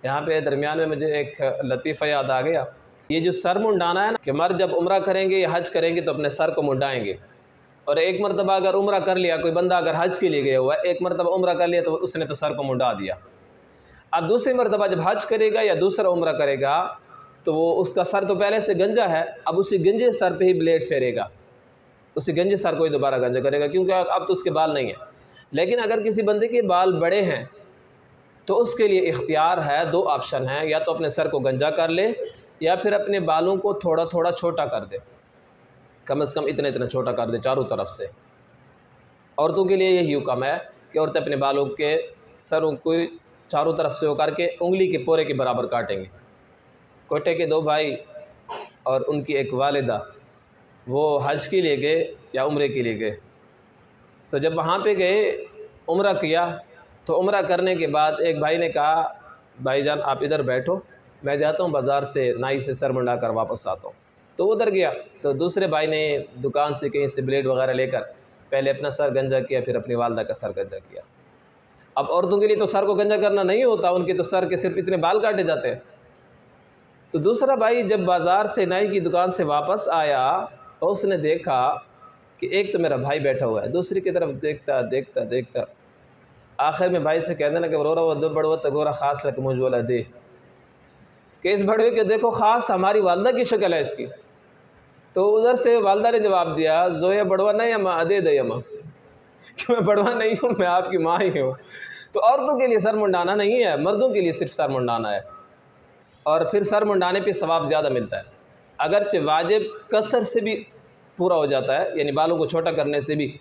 یہاں پہ درمیان میں مجھے ایک لطیفہ یاد آ گیا. یہ جو سر منڈانا ہے نا، کہ مرد جب عمرہ کریں گے یا حج کریں گے تو اپنے سر کو منڈائیں گے. اور ایک مرتبہ اگر عمرہ کر لیا، کوئی بندہ اگر حج کے لیے گیا ہوا ہے، ایک مرتبہ عمرہ کر لیا تو اس نے تو سر کو منڈا دیا. اب دوسری مرتبہ جب حج کرے گا یا دوسرا عمرہ کرے گا تو وہ اس کا سر تو پہلے سے گنجا ہے، اب اسی گنجے سر پہ ہی بلیڈ پھیرے گا، اسی گنجے سر کو ہی دوبارہ گنجا کرے گا، کیونکہ اب تو اس کے بال نہیں ہیں. لیکن اگر کسی بندے کے بال بڑے ہیں تو اس کے لیے اختیار ہے، دو آپشن ہیں، یا تو اپنے سر کو گنجا کر لے یا پھر اپنے بالوں کو تھوڑا تھوڑا چھوٹا کر دے، کم از کم اتنا اتنا چھوٹا کر دے چاروں طرف سے. عورتوں کے لیے یہی حکم ہے کہ عورتیں اپنے بالوں کے سروں کو چاروں طرف سے ہو کر کے انگلی کے پورے کے برابر کاٹیں گے. کوٹے کے 2 بھائی اور ان کی ایک والدہ وہ حج کے لیے گئے یا عمرے کے لیے گئے، تو جب وہاں پہ گئے عمرہ کیا تو عمرہ کرنے کے بعد ایک بھائی نے کہا بھائی جان آپ ادھر بیٹھو، میں جاتا ہوں بازار سے نائی سے سر منڈا کر واپس آتا ہوں. تو ادھر گیا تو دوسرے بھائی نے دکان سے کہیں سے بلیڈ وغیرہ لے کر پہلے اپنا سر گنجا کیا، پھر اپنی والدہ کا سر گنجا کیا. اب عورتوں کے لیے تو سر کو گنجا کرنا نہیں ہوتا، ان کے تو سر کے صرف اتنے بال کاٹے جاتے ہیں. تو دوسرا بھائی جب بازار سے نائی کی دکان سے واپس آیا تو اس نے دیکھا کہ ایک تو میرا بھائی بیٹھا ہوا ہے، دوسری کی طرف دیکھتا دیکھتا دیکھتا آخر میں بھائی سے کہنے لگا رو رہا وہ دو بڑوا تگورا خاص رکھ مجھ والا دے، کہ اس بڑوے کے دیکھو خاص ہماری والدہ کی شکل ہے اس کی. تو ادھر سے والدہ نے جواب دیا زویا بڑوا نہیں اما ادے دے اما، کہ میں بڑوا نہیں ہوں، میں آپ کی ماں ہی ہوں. تو عورتوں کے لیے سر منڈانا نہیں ہے، مردوں کے لیے صرف سر منڈانا ہے، اور پھر سر منڈانے پہ ثواب زیادہ ملتا ہے. اگرچہ واجب کثر سے بھی پورا ہو جاتا ہے، یعنی بالوں کو چھوٹا کرنے سے بھی